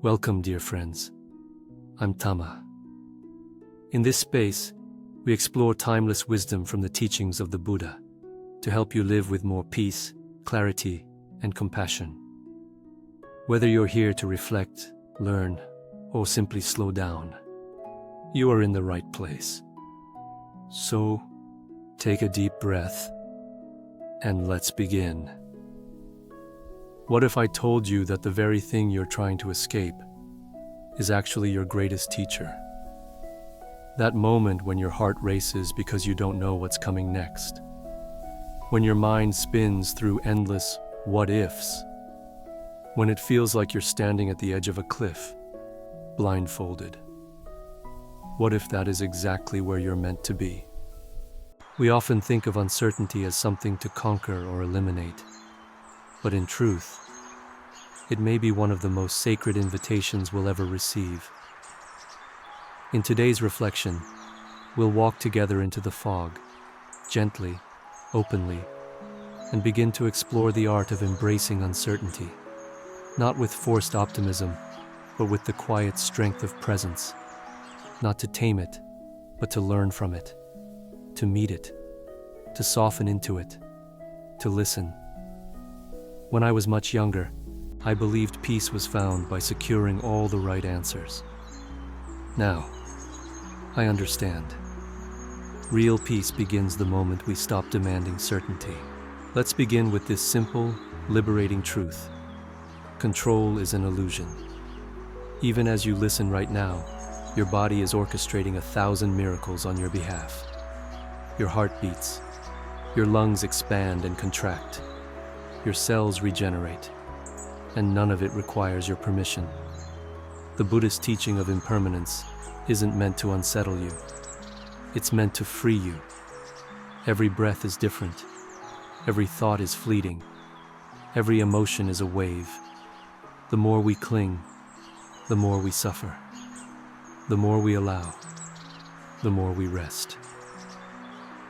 Welcome, dear friends. I'm Tama. In this space, we explore timeless wisdom from the teachings of the Buddha to help you live with more peace, clarity, and compassion. Whether you're here to reflect, learn, or simply slow down, you are in the right place. So, take a deep breath, and let's begin. What if I told you that the very thing you're trying to escape is actually your greatest teacher? That moment when your heart races because you don't know what's coming next. When your mind spins through endless what-ifs. When it feels like you're standing at the edge of a cliff, blindfolded. What if that is exactly where you're meant to be? We often think of uncertainty as something to conquer or eliminate. But in truth, it may be one of the most sacred invitations we'll ever receive. In today's reflection, we'll walk together into the fog, gently, openly, and begin to explore the art of embracing uncertainty, not with forced optimism, but with the quiet strength of presence, not to tame it, but to learn from it, to meet it, to soften into it, to listen. When I was much younger, I believed peace was found by securing all the right answers. Now, I understand. Real peace begins the moment we stop demanding certainty. Let's begin with this simple, liberating truth. Control is an illusion. Even as you listen right now, your body is orchestrating 1,000 miracles on your behalf. Your heart beats, your lungs expand and contract. Your cells regenerate, and none of it requires your permission. The Buddhist teaching of impermanence isn't meant to unsettle you. It's meant to free you. Every breath is different. Every thought is fleeting. Every emotion is a wave. The more we cling, the more we suffer. The more we allow, the more we rest.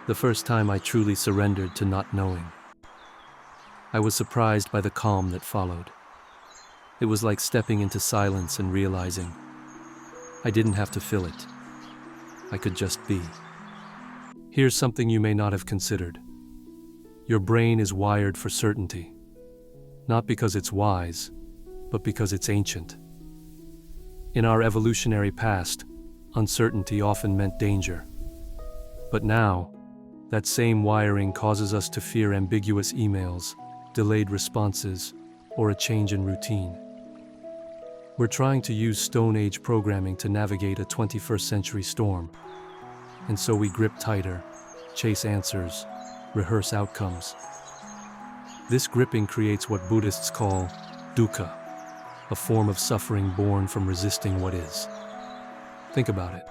The first time I truly surrendered to not knowing, I was surprised by the calm that followed. It was like stepping into silence and realizing I didn't have to fill it. I could just be. Here's something you may not have considered. Your brain is wired for certainty, not because it's wise, but because it's ancient. In our evolutionary past, uncertainty often meant danger. But now, that same wiring causes us to fear ambiguous emails, delayed responses, or a change in routine. We're trying to use Stone Age programming to navigate a 21st century storm. And so we grip tighter, chase answers, rehearse outcomes. This gripping creates what Buddhists call dukkha, a form of suffering born from resisting what is. Think about it.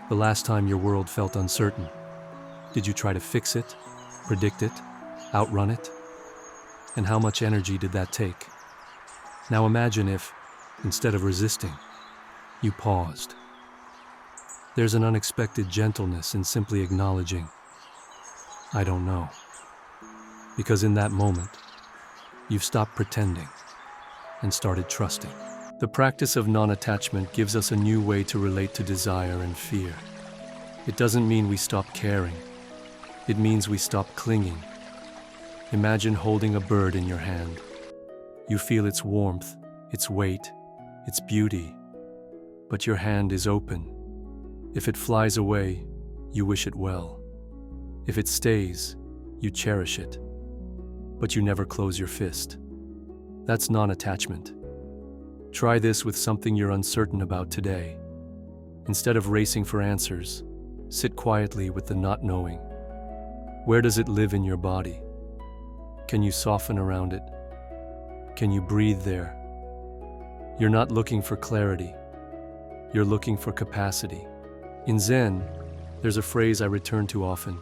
The last time your world felt uncertain, did you try to fix it, predict it, outrun it? And how much energy did that take? Now imagine if, instead of resisting, you paused. There's an unexpected gentleness in simply acknowledging, I don't know. Because in that moment, you've stopped pretending and started trusting. The practice of non-attachment gives us a new way to relate to desire and fear. It doesn't mean we stop caring. It means we stop clinging. Imagine holding a bird in your hand. You feel its warmth, its weight, its beauty, but your hand is open. If it flies away, you wish it well. If it stays, you cherish it, but you never close your fist. That's non-attachment. Try this with something you're uncertain about today. Instead of racing for answers, sit quietly with the not knowing. Where does it live in your body? Can you soften around it? Can you breathe there? You're not looking for clarity. You're looking for capacity. In Zen, there's a phrase I return to often.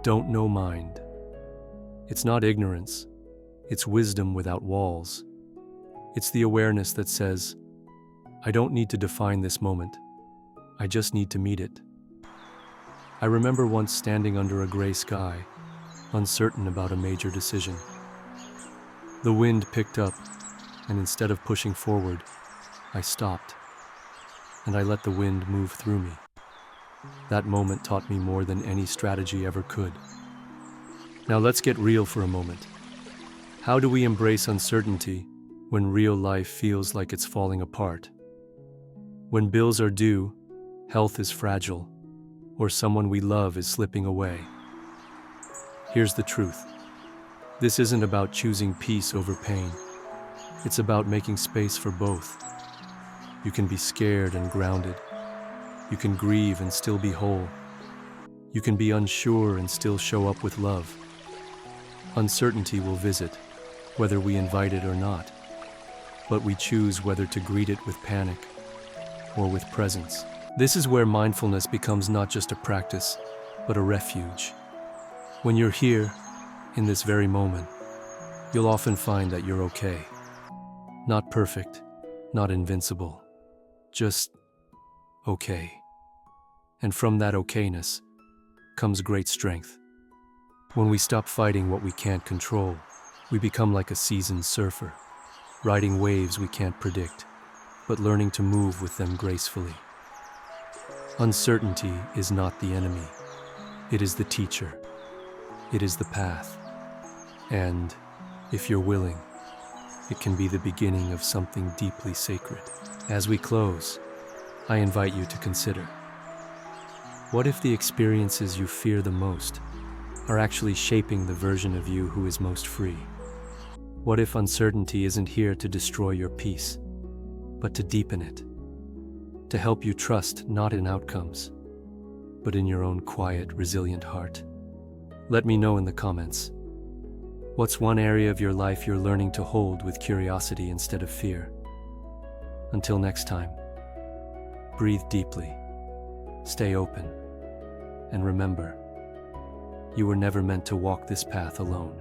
Don't know mind. It's not ignorance. It's wisdom without walls. It's the awareness that says, I don't need to define this moment. I just need to meet it. I remember once standing under a gray sky, uncertain about a major decision. The wind picked up, and instead of pushing forward, I stopped, and I let the wind move through me. That moment taught me more than any strategy ever could. Now let's get real for a moment. How do we embrace uncertainty when real life feels like it's falling apart? When bills are due, health is fragile, or someone we love is slipping away. Here's the truth. This isn't about choosing peace over pain. It's about making space for both. You can be scared and grounded. You can grieve and still be whole. You can be unsure and still show up with love. Uncertainty will visit, whether we invite it or not, but we choose whether to greet it with panic or with presence. This is where mindfulness becomes not just a practice, but a refuge. When you're here, in this very moment, you'll often find that you're okay. Not perfect, not invincible, just okay. And from that okayness comes great strength. When we stop fighting what we can't control, we become like a seasoned surfer, riding waves we can't predict, but learning to move with them gracefully. Uncertainty is not the enemy. It is the teacher. It is the path. And, if you're willing, it can be the beginning of something deeply sacred. As we close, I invite you to consider, what if the experiences you fear the most are actually shaping the version of you who is most free? What if uncertainty isn't here to destroy your peace, but to deepen it? To help you trust not in outcomes, but in your own quiet, resilient heart? Let me know in the comments. What's one area of your life you're learning to hold with curiosity instead of fear? Until next time, breathe deeply, stay open, and remember, you were never meant to walk this path alone.